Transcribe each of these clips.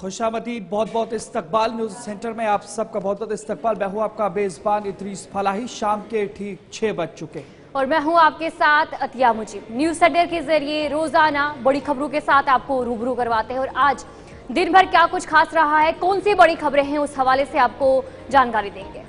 खुशामदीद, बहुत बहुत इस्तकबाल। न्यूज सेंटर में आप सबका बहुत बहुत इस्तकबाल। मैं हूँ आपका बेज़बान इदरीस फलाही। शाम के ठीक 6 बज चुके और मैं हूँ आपके साथ अतिया मुजीब। न्यूज सेंटर के जरिए रोजाना बड़ी खबरों के साथ आपको रूबरू करवाते हैं और आज दिन भर क्या कुछ खास रहा है, कौन सी बड़ी खबरें हैं, उस हवाले से आपको जानकारी देंगे।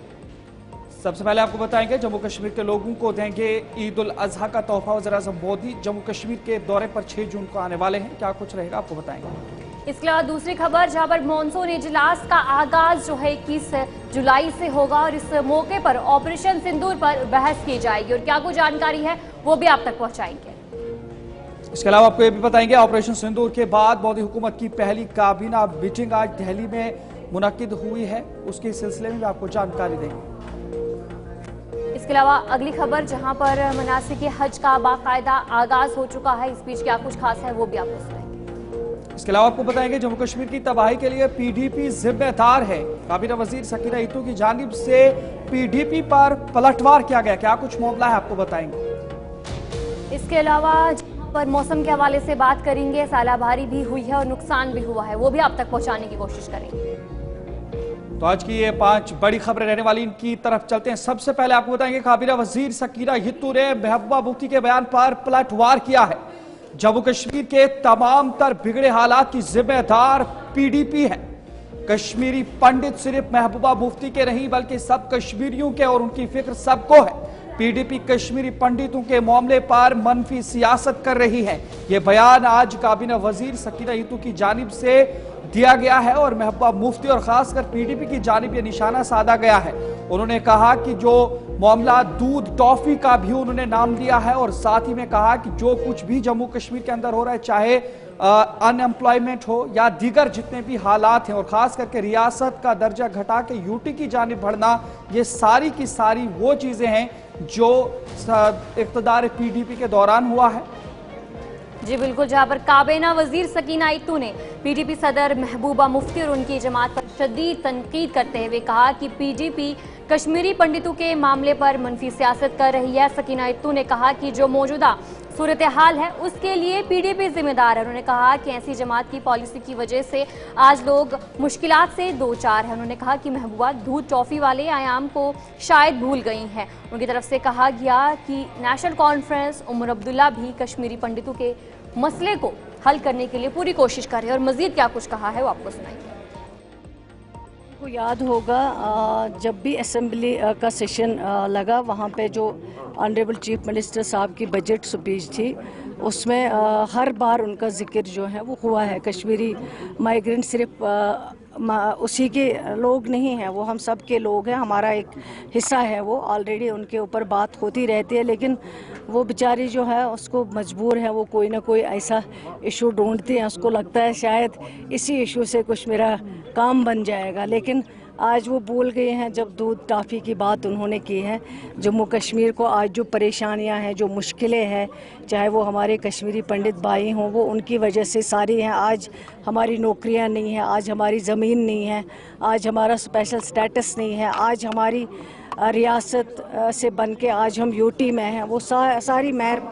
सबसे पहले आपको बताएंगे जम्मू कश्मीर के लोगों को देंगे ईद उल अजहा का तोहफा। वज़ीर-ए-आज़म मोदी जम्मू कश्मीर के दौरे पर 6 जून को आने वाले हैं। क्या कुछ रहेगा आपको बताएंगे। इसके अलावा दूसरी खबर, जहां पर मॉनसून इजलास का आगाज जो है 21 जुलाई से होगा और इस मौके पर ऑपरेशन सिंदूर पर बहस की जाएगी और क्या कुछ जानकारी है वो भी आप तक पहुंचाएंगे। इसके अलावा आपको ये भी बताएंगे ऑपरेशन सिंदूर के बाद मोदी हुकूमत की पहली काबीना मीटिंग आज दिल्ली में मुनक्किद हुई है, उसके सिलसिले में भी आपको जानकारी देंगे। इसके अलावा अगली खबर, जहां पर मनासिक हज का बाकायदा आगाज हो चुका है, इस बीच क्या कुछ खास है वो भी आपको सुनाएंगे। इसके अलावा आपको बताएंगे जम्मू कश्मीर की तबाही के लिए पीडीपी जिम्मेदार है। काबीना वजीर सकीना इतू की जानिब से पीडीपी पर पलटवार किया गया, क्या कुछ मामला है आपको बताएंगे। इसके अलावा पर मौसम के हवाले से बात करेंगे, सालाबारी भी हुई है और नुकसान भी हुआ है, वो भी आप तक पहुंचाने की कोशिश करेंगे। तो आज की ये 5 बड़ी खबरें रहने वाली, इनकी तरफ चलते हैं। सबसे पहले आपको बताएंगे काबीना वजीर सकीना इतू ने महबूबा मुफ्ती के बयान पर पलटवार किया है। जम्मू कश्मीर के तमाम तर बिगड़े हालात की जिम्मेदार पीडीपी है। कश्मीरी पंडित सिर्फ महबूबा मुफ्ती के नहीं बल्कि सब कश्मीरियों के, और उनकी फिक्र सबको है। पीडीपी कश्मीरी पंडितों के मामले पर मनफी सियासत कर रही है। यह बयान आज काबीना वजीर सकीना इतू की जानिब से दिया गया है और महबूबा मुफ्ती और खासकर पीडीपी की जानिब यह निशाना साधा गया है। उन्होंने कहा कि जो मामला दूध टॉफी का भी उन्होंने नाम दिया है और साथ ही में कहा कि जो कुछ भी जम्मू कश्मीर के अंदर हो रहा है, चाहे अनएम्प्लॉयमेंट हो या दीगर जितने भी हालात हैं, और खास करके रियासत का दर्जा घटा के यूटी की जानिब बढ़ना, ये सारी की सारी वो चीजें हैं जो इक़्तिदार पीडीपी के दौरान हुआ है। जी बिल्कुल, जहां पर काबीना वजीर सकीना इतू ने पीडीपी सदर महबूबा मुफ्ती और उनकी जमात पर शदीद तनकीद करते हुए कहा कि पीडीपी कश्मीरी पंडितों के मामले पर मनफी सियासत कर रही है। सकीना इतू ने कहा कि जो मौजूदा सूरत हाल है उसके लिए पीडीपी जिम्मेदार है। उन्होंने कहा कि ऐसी जमात की पॉलिसी की वजह से आज लोग मुश्किलात से दो चार हैं। उन्होंने कहा कि महबूबा दूध टॉफी वाले आयाम को शायद भूल गई हैं। उनकी तरफ से कहा गया कि नेशनल कॉन्फ्रेंस उमर अब्दुल्ला भी कश्मीरी पंडितों के मसले को हल करने के लिए पूरी कोशिश कर रहे हैं और मजीद क्या कुछ कहा है वो आपको सुनाएंगे। को याद होगा जब भी असेंबली का सेशन लगा, वहाँ पे जो ऑनरेबल चीफ मिनिस्टर साहब की बजट स्पीच थी, उसमें हर बार उनका जिक्र जो है वो हुआ है। कश्मीरी माइग्रेंट सिर्फ उसी के लोग नहीं हैं, वो हम सब के लोग हैं, हमारा एक हिस्सा है। वो ऑलरेडी उनके ऊपर बात होती रहती है, लेकिन वो बेचारी जो है उसको मजबूर है, वो कोई ना कोई ऐसा इशू ढूंढती हैं, उसको लगता है शायद इसी इशू से कुछ मेरा काम बन जाएगा। लेकिन आज वो भूल गए हैं जब दूध टॉफ़ी की बात उन्होंने की है। जम्मू कश्मीर को आज जो परेशानियां हैं, जो मुश्किलें हैं, चाहे वो हमारे कश्मीरी पंडित भाई हों, वो उनकी वजह से सारी हैं। आज हमारी नौकरियां नहीं हैं, आज हमारी ज़मीन नहीं है, आज हमारा स्पेशल स्टेटस नहीं है, आज हमारी रियासत से बन के आज हम यूटी में हैं, वो सारी महर।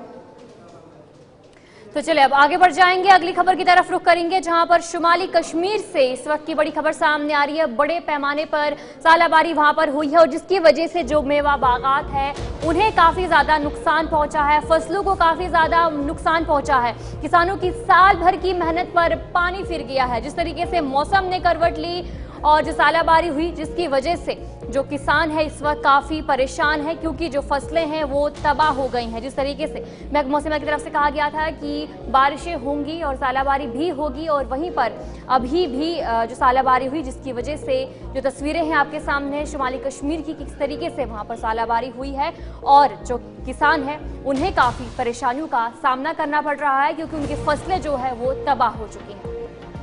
तो चलिए अब आगे बढ़ जाएंगे, अगली खबर की तरफ रुख करेंगे, जहां पर शुमाली कश्मीर से इस वक्त की बड़ी खबर सामने आ रही है। बड़े पैमाने पर सालाबारी वहां पर हुई है और जिसकी वजह से जो मेवा बागात है उन्हें काफी ज्यादा नुकसान पहुंचा है, फसलों को काफी ज्यादा नुकसान पहुंचा है। किसानों की साल भर की मेहनत पर पानी फिर गया है। जिस तरीके से मौसम ने करवट ली और जो सालाबारी हुई, जिसकी वजह से जो किसान है इस वक्त काफ़ी परेशान है, क्योंकि जो फसलें हैं वो तबाह हो गई हैं। जिस तरीके से महकमा मौसम की तरफ से कहा गया था कि बारिशें होंगी और सालाबारी भी होगी, और वहीं पर अभी भी जो सालाबारी हुई, जिसकी वजह से जो तस्वीरें हैं आपके सामने शुमाली कश्मीर की, किस तरीके से वहाँ पर सालाबारी हुई है और जो किसान हैं उन्हें काफ़ी परेशानियों का सामना करना पड़ रहा है, क्योंकि उनकी फसलें जो है वो तबाह हो चुकी हैं।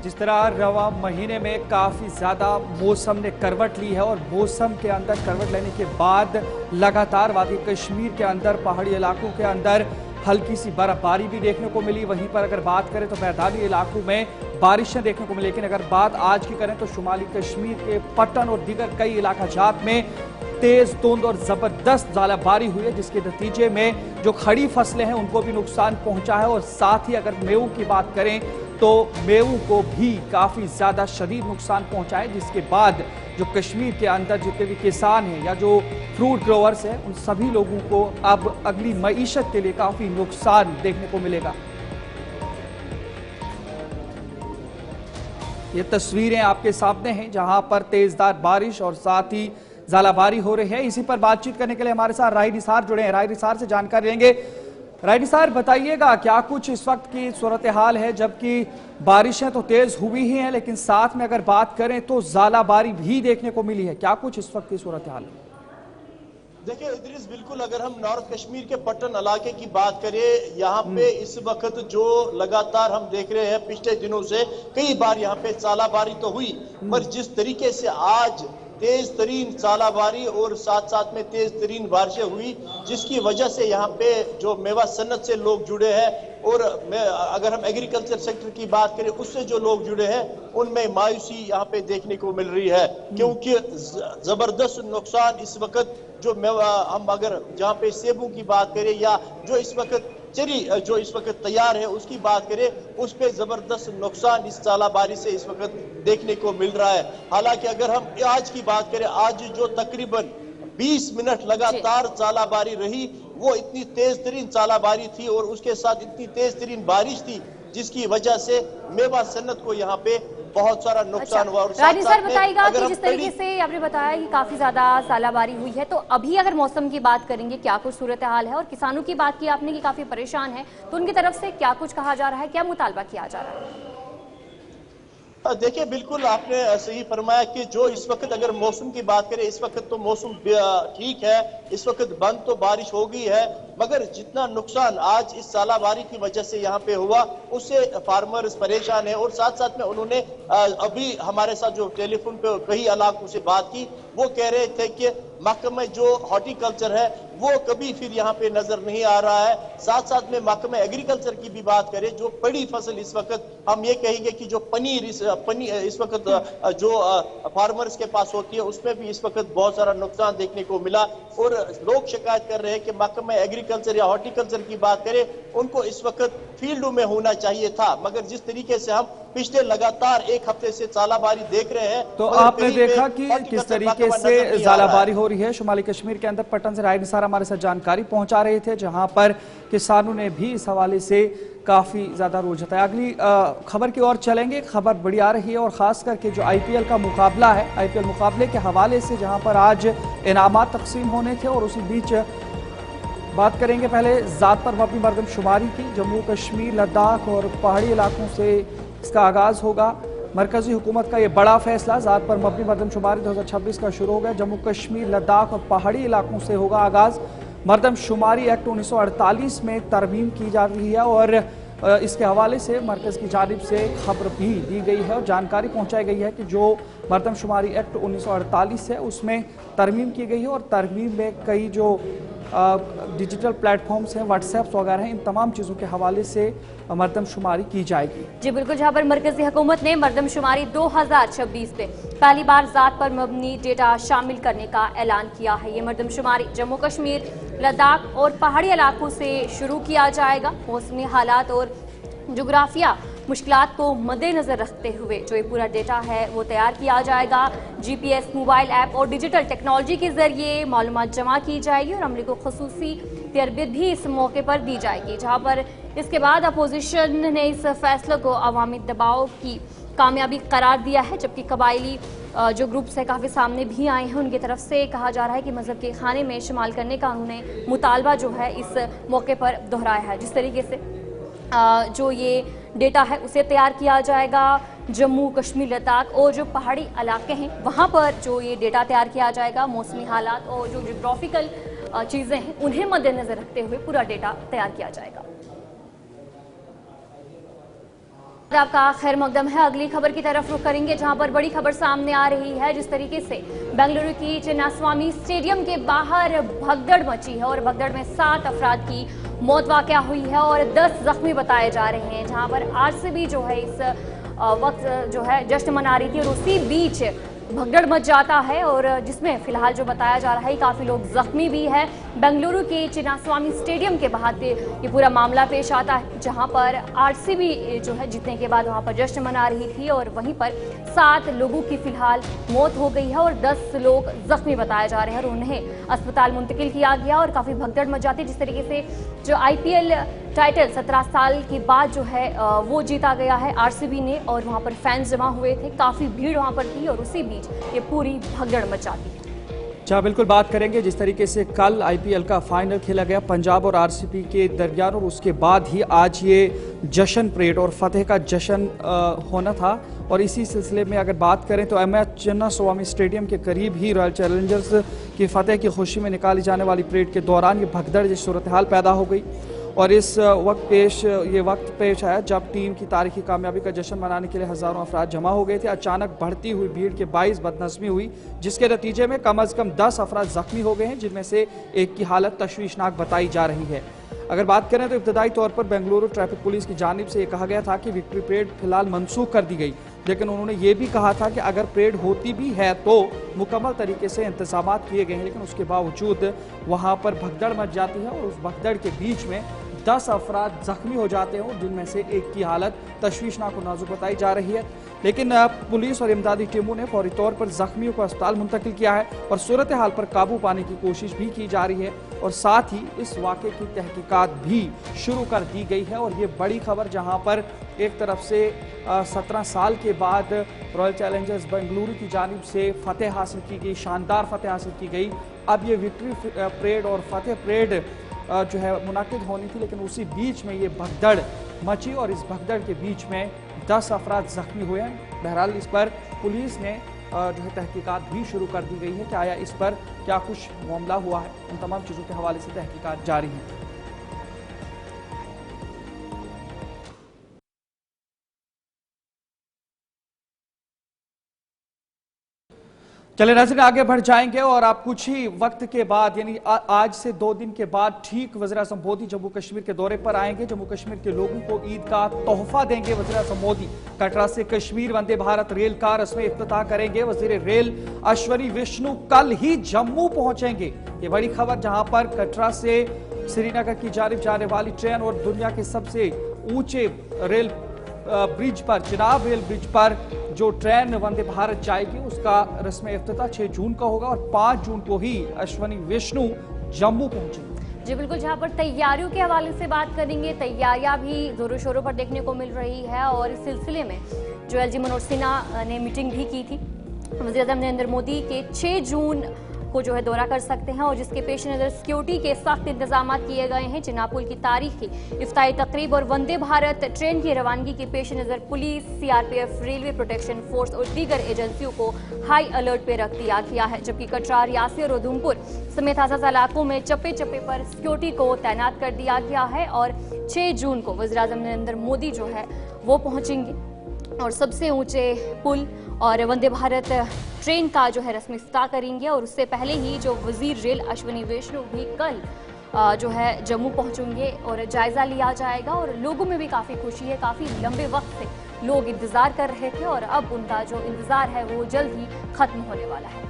जिस तरह रवा महीने में काफ़ी ज़्यादा मौसम ने करवट ली है और मौसम के अंदर करवट लेने के बाद लगातार वादी कश्मीर के अंदर पहाड़ी इलाकों के अंदर हल्की सी बर्फबारी भी देखने को मिली। वहीं पर अगर बात करें तो मैदानी इलाकों में बारिशें देखने को मिली। लेकिन अगर बात आज की करें तो शुमाली कश्मीर के पट्टन और दीगर कई इलाका जात में तेज धुंध और जबरदस्त ज़ालाबारी हुई है, जिसके नतीजे में जो खड़ी फसलें हैं उनको भी नुकसान पहुंचा है। और साथ ही अगर मेवों की बात करें तो मेवों को भी काफी ज्यादा शदीद नुकसान पहुंचा है, जिसके बाद जो कश्मीर के अंदर जितने भी किसान हैं या जो फ्रूट ग्रोवर्स हैं उन सभी लोगों को अब अगली मईशत के लिए काफी नुकसान देखने को मिलेगा। ये तस्वीरें आपके सामने हैं जहां पर तेजदार बारिश और साथ ही ज़ालाबारी हो रही है। इसी पर बातचीत करने के लिए हमारे साथ राही निसार जुड़े हैं। राही निसार से जानकारी लेंगे। राही निसार, बताइएगा क्या कुछ इस वक्त की सूरत हाल है, जबकि बारिशें तो तेज हुई ही हैं लेकिन साथ में अगर बात करें तो ज़ालाबारी भी देखने को मिली है, क्या कुछ इस वक्त की सूरत हाल है? देखिए इदरीस, बिल्कुल अगर हम नॉर्थ कश्मीर के पट्टन इलाके की बात करें, यहाँ पे इस वक्त जो लगातार हम देख रहे हैं पिछले दिनों से कई बार यहाँ पे ज़ालाबारी तो हुई, पर जिस तरीके से आज तेज तरीन ज़ालाबारी और साथ साथ में तेज तरीन बारिशें हुई, जिसकी वजह से यहाँ पे जो मेवा सन्नत से लोग जुड़े हैं और अगर हम एग्रीकल्चर सेक्टर की बात करें उससे जो लोग जुड़े हैं उनमें मायूसी यहाँ पे देखने को मिल रही है, क्योंकि जबरदस्त नुकसान इस वक्त जो हम अगर जहाँ पे सेबों की बात करें या जो इस वक्त चेरी जो इस वक्त तैयार है उसकी बात करें, उस पे जबरदस्त नुकसान इस ज़ालाबारी से इस वक्त देखने को मिल रहा है। हालांकि अगर हम आज की बात करें, आज जो तकरीबन 20 मिनट लगातार ज़ालाबारी रही, वो इतनी तेज तरीन ज़ालाबारी थी और उसके साथ इतनी तेज तरीन बारिश थी जिसकी वजह से मेवा सन्नत को यहाँ पे बहुत सारा नुकसान हुआ। रानी सर बताइएगा कि जिस तरीके से आपने बताया कि काफी ज्यादा ज़ालाबारी हुई है, तो अभी अगर मौसम की बात करेंगे क्या कुछ सूरत हाल है, और किसानों की बात की आपने कि काफी परेशान है, तो उनकी तरफ से क्या कुछ कहा जा रहा है, क्या मुतालबा किया जा रहा है? देखिए बिल्कुल आपने सही फरमाया कि जो इस वक्त अगर मौसम की बात करें, इस वक्त तो मौसम ठीक है, इस वक्त बंद तो बारिश हो गई है, मगर जितना नुकसान आज इस ज़ालाबारी की वजह से यहाँ पे हुआ उससे फार्मर्स परेशान है। और साथ साथ में उन्होंने अभी हमारे साथ जो टेलीफोन पे कई इलाकों से बात की, वो कह रहे थे कि महकमा जो हॉर्टिकल्चर है वो कभी फिर यहाँ पे नजर नहीं आ रहा है। साथ साथ में महकमा एग्रीकल्चर की भी बात करें, जो बड़ी फसल इस वक्त हम ये कहेंगे कि जो पनीर इस वक्त जो फार्मर्स के पास होती है उसमें भी इस वक्त बहुत सारा नुकसान देखने को मिला। और लोग शिकायत कर रहे हैं कि महकमा एग्रीकल्चर या हॉर्टिकल्चर की बात करें, उनको इस वक्त फील्डों में होना चाहिए था, मगर जिस तरीके से हम पिछले लगातार एक हफ्ते से ज़ालाबारी देख रहे हैं, तो आपने देखा कि किस तरीके से ज़ालाबारी हो रही है। शुमाली कश्मीर के अंदर पट्टन से राही निसार हमारे साथ जानकारी पहुंचा रहे थे, जहां पर किसानों ने भी इस हवाले से काफी ज्यादा रोष जताया। अगली खबर की ओर चलेंगे। खबर बड़ी आ रही है और खास करके जो आईपीएल का मुकाबला है, आईपीएल मुकाबले के हवाले से जहां पर आज इनामात तकसीम होने थे, और उसी बीच बात करेंगे पहले जात पर मबनी मरदमशुमारी की। जम्मू कश्मीर, लद्दाख और पहाड़ी इलाकों से इसका आगाज होगा। मरकजी हुकूमत का ये बड़ा फैसला, जात पर मबनी मरदमशुमारी 2026 का शुरू हो गया। जम्मू कश्मीर, लद्दाख और पहाड़ी इलाकों से होगा आगाज। मरदमशुमारी एक्ट 1948 में तरमीम की जा रही है और इसके हवाले से मरकज की जानिब से खबर भी दी गई है और जानकारी पहुंचाई गई है कि जो मरदमशुमारी एक्ट 1948 है उसमें तरमीम की गई है, और तरमीम में कई जो डिजिटल प्लेटफॉर्म्स हैं, व्हाट्सएप वगैरह हैं, इन तमाम चीज़ों के हवाले से मरदमशुमारी की जाएगी। जी बिल्कुल, जहां पर मरकजी हुकूमत ने मरदमशुमारी 2026 पे पहली बार जात पर मबनी डेटा शामिल करने का ऐलान किया है। ये मरदमशुमारी जम्मू कश्मीर, लद्दाख और पहाड़ी इलाकों से शुरू किया जाएगा। मौसमी हालात और जोग्राफिया मुश्किलात को मद्देनजर रखते हुए जो ये पूरा डेटा है वो तैयार किया जाएगा। जीपीएस, मोबाइल ऐप और डिजिटल टेक्नोलॉजी के जरिए मालूमात जमा की जाएगी और अमले को खसूसी तरबियत भी इस मौके पर दी जाएगी। जहां पर इसके बाद अपोजिशन ने इस फैसले को अवामी दबाव की कामयाबी करार दिया है, जबकि कबायली जो ग्रुप्स है काफ़ी सामने भी आए हैं। उनकी तरफ से कहा जा रहा है कि मजहब के खाने में इस्तेमाल करने का उन्होंने मुतालबा जो है इस मौके पर दोहराया है। जिस तरीके से जो ये डेटा है उसे तैयार किया जाएगा, जम्मू कश्मीर, लद्दाख और जो पहाड़ी इलाके हैं वहाँ पर जो ये डेटा तैयार किया जाएगा, मौसमी हालात और जो जियोग्राफिकल चीज़ें हैं उन्हें मद्देनजर रखते हुए पूरा डेटा तैयार किया जाएगा। आपका खैर मकदम है। अगली खबर की तरफ रुख करेंगे, जहां पर बड़ी खबर सामने आ रही है। जिस तरीके से बेंगलुरु की चिन्नास्वामी स्टेडियम के बाहर भगदड़ मची है और भगदड़ में 7 अफराद की मौत वाक़या हुई है और 10 जख्मी बताए जा रहे हैं। जहां पर आरसीबी जो है इस वक्त जो है जश्न मना रही थी और उसी बीच भगदड़ मच जाता है और जिसमें फिलहाल जो बताया जा रहा है काफी लोग जख्मी भी है। बेंगलुरु के चिन्नास्वामी स्टेडियम के बाहर ये पूरा मामला पेश आता है, जहां पर आरसीबी जो है जीतने के बाद वहां पर जश्न मना रही थी और वहीं पर 7 लोगों की फिलहाल मौत हो गई है और 10 लोग जख्मी बताए जा रहे हैं और उन्हें अस्पताल मुंतकिल किया गया और काफी भगदड़ मच जाती है। जिस तरीके से जो आईपीएल टाइटल 17 साल के बाद जो है वो जीता गया है आरसीबी ने और वहां पर फैंस जमा हुए थे, काफी भीड़ वहां पर थी और उसी बीच ये पूरी भगदड़ मच जाती है। जी बिल्कुल, बात करेंगे जिस तरीके से कल आईपीएल का फाइनल खेला गया पंजाब और आरसीबी के दरमियान और उसके बाद ही आज ये जश्न परेड और फतेह का जश्न होना था और इसी सिलसिले में अगर बात करें तो एमएच चिन्नास्वामी स्टेडियम के करीब ही रॉयल चैलेंजर्स की फतेह की खुशी में निकाली जाने वाली परेड के दौरान ये भगदड़ जैसी सूरत हाल पैदा हो गई और इस वक्त पेश आया जब टीम की तारीखी कामयाबी का जश्न मनाने के लिए हजारों अफराद जमा हो गए थे। अचानक बढ़ती हुई भीड़ के बाइस बदनज़मी हुई जिसके नतीजे में कम अज़ कम 10 अफराद जख्मी हो गए हैं, जिनमें से एक की हालत तशवीशनाक बताई जा रही है। अगर बात करें तो इब्तदाई तौर पर बेंगलुरु ट्रैफिक पुलिस की जानिब से कहा गया था कि विक्ट्री परेड फिलहाल मनसूख कर दी गई, लेकिन उन्होंने ये भी कहा था कि अगर परेड होती भी है तो मुकम्मल तरीके से इंतजाम किए गए हैं, लेकिन उसके बावजूद वहाँ पर भगदड़ मच जाती है और उस भगदड़ के बीच में 10 अफराद जख्मी हो जाते हैं, जिनमें से एक की हालत तशवीशनाक और नाजुक बताई जा रही है। लेकिन पुलिस और इमदादी टीमों ने फौरी तौर पर जख्मियों को अस्पताल मुंतकिल किया है और सूरत हाल पर काबू पाने की कोशिश भी की जा रही है और साथ ही इस वाक़े की तहकीकात भी शुरू कर दी गई है। और ये बड़ी खबर जहां पर एक तरफ से 17 साल के बाद रॉयल चैलेंजर्स बेंगलुरु की जानिब से फतेह हासिल की गई, शानदार फतेह हासिल की गई। अब ये विक्ट्री परेड और फतेह परेड जो है मुनाकिद होनी थी, लेकिन उसी बीच में ये भगदड़ मची और इस भगदड़ के बीच में 10 अफराद जख्मी हुए हैं। बहरहाल इस पर पुलिस ने जो है तहकीकात भी शुरू कर दी गई है कि आया इस पर क्या कुछ मामला हुआ है, उन तमाम चीज़ों के हवाले से तहकीकात जारी हैं। चले नाज़रीन आगे बढ़ जाएंगे और आप कुछ ही वक्त के बाद यानी आज से 2 दिन के बाद ठीक वज़ीर-ए-आज़म मोदी जम्मू कश्मीर के दौरे पर आएंगे। जम्मू कश्मीर के लोगों को ईद का तोहफा देंगे वज़ीर-ए-आज़म मोदी। कटरा से कश्मीर वंदे भारत रेल का रस्मी इफ्तिताह करेंगे वज़ीर रेल अश्वनी वैष्णो। कल ही जम्मू पहुंचेंगे, ये बड़ी खबर, जहां पर कटरा से श्रीनगर की जानिब जाने वाली ट्रेन और दुनिया के सबसे ऊंचे रेल ब्रिज पर, चिनाब रेल ब्रिज पर जो ट्रेन वंदे भारत जाएगी उसका रस्म इफ्तिताह 6 जून का होगा और 5 जून को ही अश्वनी वैष्णो जम्मू पहुंचेंगे। जी बिल्कुल, जहां पर तैयारियों के हवाले से बात करेंगे, तैयारियां भी जोरों शोरों पर देखने को मिल रही है और इस सिलसिले में जो एलजी मनोज सिन्हा ने मीटिंग भी की थी। वज़ीर-ए-आज़म नरेंद्र मोदी के 6 जून को जो है दौरा कर सकते हैं और जिसके पेश नज़र सिक्योरिटी के सख्त इंतजाम किए गए हैं। चिनापुल की तारीख की इफ्ताही तकरीब और वंदे भारत ट्रेन की रवानगी के पेश नज़र police, CRPF, railway protection force और दीगर एजेंसियों को हाई अलर्ट पे रख दिया गया है, जबकि कटरा, रियासी और उधमपुर समेत आज़ाद इलाकों में चप्पे चप्पे पर सिक्योरिटी को तैनात कर दिया गया है। और 6 जून को वज़ीर-ए-आज़म नरेंद्र मोदी जो है वो पहुंचेंगे और सबसे ऊंचे पुल और वंदे भारत ट्रेन का जो है रस्मी इफ्तिताह करेंगे। और उससे पहले ही जो वजीर रेल अश्वनी वैष्णो भी कल जो है जम्मू पहुंचेंगे और जायजा लिया जाएगा। और लोगों में भी काफ़ी खुशी है, काफ़ी लंबे वक्त से लोग इंतज़ार कर रहे थे और अब उनका जो इंतज़ार है वो जल्द ही खत्म होने वाला है।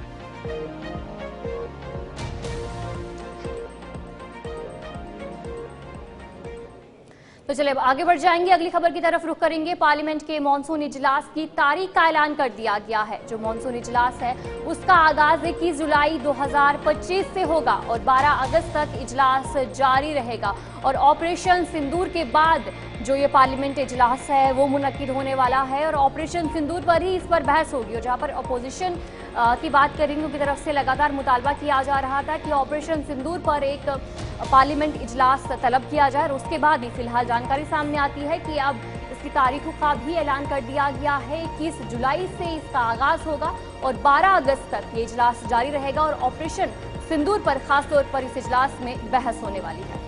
तो चलिए अब आगे बढ़ जाएंगे, अगली खबर की तरफ रुख करेंगे। पार्लियामेंट के मॉनसून इजलास की तारीख का ऐलान कर दिया गया है। जो मॉनसून इजलास है उसका आगाज 21 जुलाई 2025 से होगा और 12 अगस्त तक इजलास जारी रहेगा। और ऑपरेशन सिंदूर के बाद जो ये पार्लियामेंट इजलास है वो मुनक्किद होने वाला है और ऑपरेशन सिंदूर पर ही इस पर बहस होगी। और जहाँ पर अपोजिशन की बात करेंगे उनकी तरफ से लगातार मुतालबा किया जा रहा था कि ऑपरेशन सिंदूर पर एक पार्लियामेंट इजलास तलब किया जाए और उसके बाद ही फिलहाल जानकारी सामने आती है कि अब इसकी तारीखों का भी ऐलान कर दिया गया है। 21 जुलाई से इसका आगाज होगा और 12 अगस्त तक ये इजलास जारी रहेगा और ऑपरेशन सिंदूर पर खासतौर पर इस इजलास में बहस होने वाली है।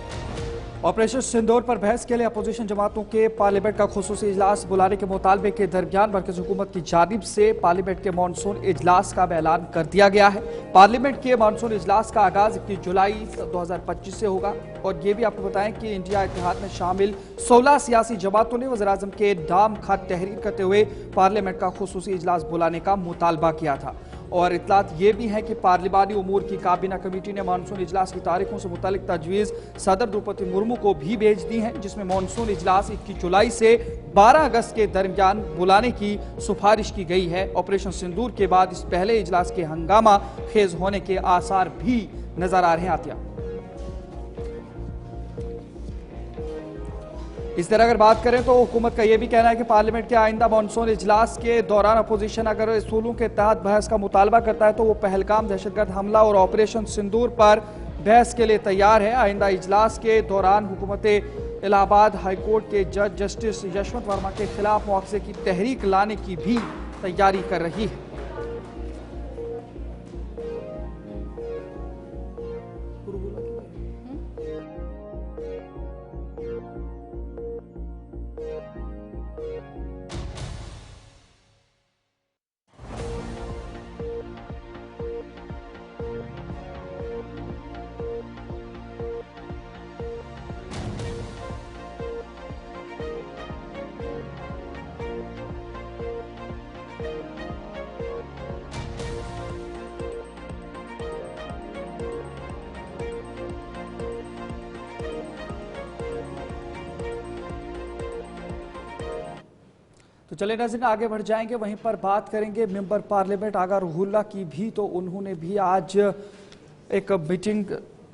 ऑपरेशन सिंदूर पर बहस के लिए अपोजिशन जमातों के पार्लियामेंट का खुसूसी इजलास बुलाने के मुतालबे के दरमियान मरकज़ी हुकूमत की जानिब से पार्लियामेंट के मानसून इजलास का ऐलान कर दिया गया है। पार्लियामेंट के मानसून इजलास का आगाज 21 जुलाई 2025 से होगा और ये भी आपको बताएं कि इंडिया इत्तेहाद में शामिल 16 सियासी जमातों ने वज़ीर-ए-आज़म के नाम खत तहरीर करते हुए पार्लियामेंट का खुसूसी इजलास बुलाने का मुतालबा किया था। और इतलात ये भी है कि पार्लिमानी उमूर की काबीना कमेटी ने मानसून इजलास की तारीखों से मुतालिक तजवीज़ सदर द्रौपदी मुर्मू को भी भेज दी है, जिसमें मानसून इजलास 21 जुलाई से 12 अगस्त के दरमियान बुलाने की सिफारिश की गई है। ऑपरेशन सिंदूर के बाद इस पहले इजलास के हंगामा खेज होने के आसार भी नजर आ रहे हैं। आतिया, इस तरह अगर बात करें तो हुकूमत का यह भी कहना है कि पार्लियामेंट के आइंदा मानसून इजलास के दौरान अपोजिशन अगर असूलों के तहत बहस का मुतालबा करता है तो वो पहलगाम दहशतगर्द हमला और ऑपरेशन सिंदूर पर बहस के लिए तैयार है। आइंदा इजलास के दौरान हुकूमत इलाहाबाद हाईकोर्ट के जज जस्टिस यशवंत वर्मा के खिलाफ मुआवजे की तहरीक लाने की भी तैयारी कर रही है। तो चले नाज़रीन आगे बढ़ जाएंगे, वहीं पर बात करेंगे मेंबर पार्लियामेंट आगा रूहुल्लाह की भी। तो उन्होंने भी आज एक मीटिंग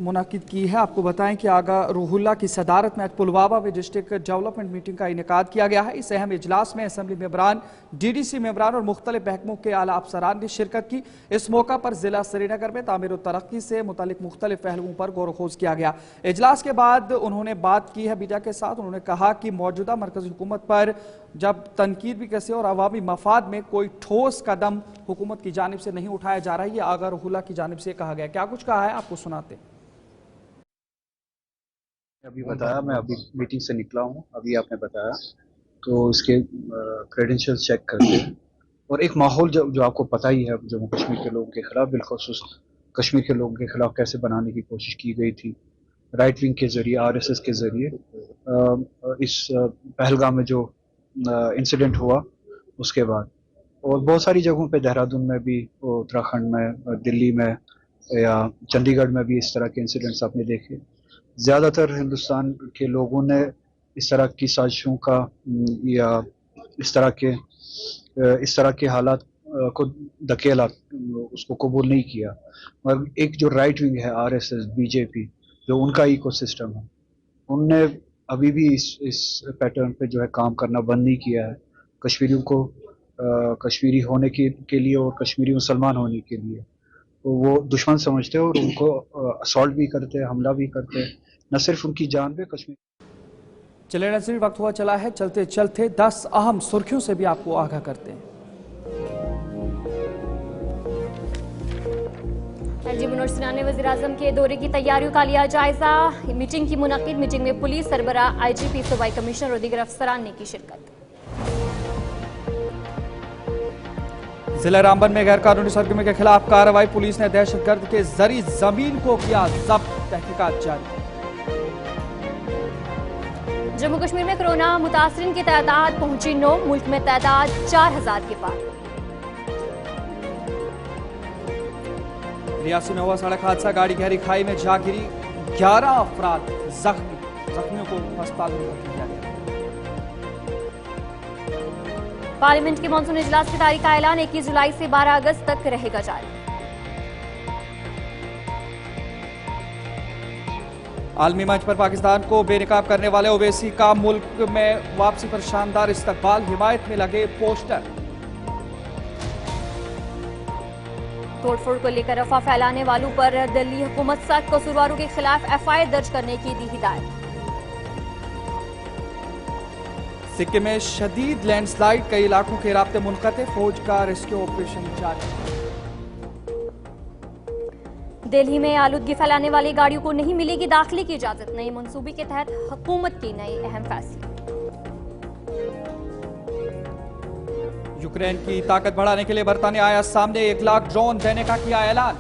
मुनाकिद की है। आपको बताएं कि आगा रूहुल्लाह की सदारत में आज पुलवामा में डिस्ट्रिक्ट डेवलपमेंट मीटिंग का इनेकाद किया गया है। इस अहम इजलास में असम्बली मेंबरान, DDC मेंबरान और मुख्तलिफ महकमों के आला अफसरान ने शिरकत की। इस मौका पर जिला श्रीनगर में तामीर और तरक्की से मुतालिक मुख्तलिफ पहलुओं पर गौर खोज किया गया। इजलास के बाद उन्होंने बात की है मीडिया के साथ। उन्होंने कहा कि मौजूदा मरकजी हुकूमत पर जब तनकीद भी कैसे और अवामी मफाद में कोई ठोस कदम हुकूमत की जानिब से नहीं उठाया जा रहा है, ये आगा रूहुल्लाह की जानिब से कहा गया। क्या कुछ कहा है आपको सुनाते हैं। अभी बताया, मैं अभी मीटिंग से निकला हूँ, अभी आपने बताया तो इसके क्रेडेंशियल्स चेक करके और एक माहौल जो आपको पता ही है जम्मू कश्मीर के लोगों के खिलाफ, बिलखुसूस कश्मीर के लोगों के खिलाफ कैसे बनाने की कोशिश की गई थी राइट विंग के ज़रिए, RSS के ज़रिए। इस पहलगाम में जो इंसिडेंट हुआ उसके बाद और बहुत सारी जगहों पे, देहरादून में भी, उत्तराखंड में, दिल्ली में या चंडीगढ़ में भी इस तरह के इंसिडेंट्स आपने देखे। ज़्यादातर हिंदुस्तान के लोगों ने इस तरह की साजिशों का या इस तरह के हालात को धकेला, उसको कबूल नहीं किया। मगर एक जो राइट विंग है RSS, BJP, जो उनका इकोसिस्टम है, उनने अभी भी इस पैटर्न पे जो है काम करना बंद नहीं किया है। कश्मीरियों को कश्मीरी होने के लिए और कश्मीरी मुसलमान होने के लिए तो वो दुश्मन समझते हैं और उनको असॉल्ट भी करते हैं, हमला भी करते हैं, न सिर्फ उनकी जान पे कश्मीर। चले नाज़रीन वक्त हुआ चला है, चलते चलते 10 अहम सुर्खियों से भी आपको आगाह करते हैं। एलजी मनोज सिन्हा ने वज़ीर-ए-आज़म के दौरे की तैयारियों का लिया जायजा। मीटिंग की मुनाकिद, मीटिंग में पुलिस सरबराह, IGP, सूबाई कमिश्नर और दीगर अफसरान ने की शिरकत। जिला रामबन में गैर कानूनी सरगर्मी के खिलाफ कार्रवाई, पुलिस ने दहशतगर्द के जरिए जमीन को किया जब्त, तहकीकात जारी। जम्मू कश्मीर में कोरोना मुतासरीन की तादाद पहुंची 9, मुल्क में तादाद 4000 के पार। रियासी में हुआ सड़क हादसा, गाड़ी गहरी खाई में जा गिरी, 11 अफराद जख्मियों को अस्पताल में भर्ती किया गया। पार्लियामेंट के मानसून इजलास की तारीख का ऐलान 21 जुलाई से 12 अगस्त तक रहेगा जारी। आलमी मंच पर पाकिस्तान को बेनकाब करने वाले ओवैसी का मुल्क में वापसी पर शानदार इस्तकबाल, हिमायत में लगे पोस्टर। तोड़फोड़ को लेकर अफवाह फैलाने वालों पर दिल्ली हुकूमत सख्त, कसूरवारों के खिलाफ FIR दर्ज करने की दी हिदायत। सिक्किम में शदीद लैंडस्लाइड, कई इलाकों के राब्ते मुनक़ते, फौज का रेस्क्यू ऑपरेशन जारी। दिल्ली में आलूदगी फैलाने वाली गाड़ियों को नहीं मिलेगी दाखिले की इजाजत। नई मंसूबे के तहत हुकूमत की नई अहम फैसले। यूक्रेन की ताकत बढ़ाने के लिए बरतानिया आया सामने, 1 लाख ड्रोन देने का किया ऐलान।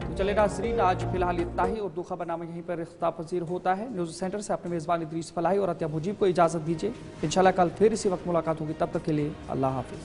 तो चले नाज़रीन, आज फिलहाल इतना ही। उर्दू खबरनामा यहीं पर इख्तिताम पजीर होता है। न्यूज सेंटर से अपने मेजबान इदरीस फलाही और अत्या मुजीब को इजाजत दीजिए। इंशाल्लाह कल फिर इसी वक्त मुलाकात होगी। तब तक के लिए अल्लाह हाफिज।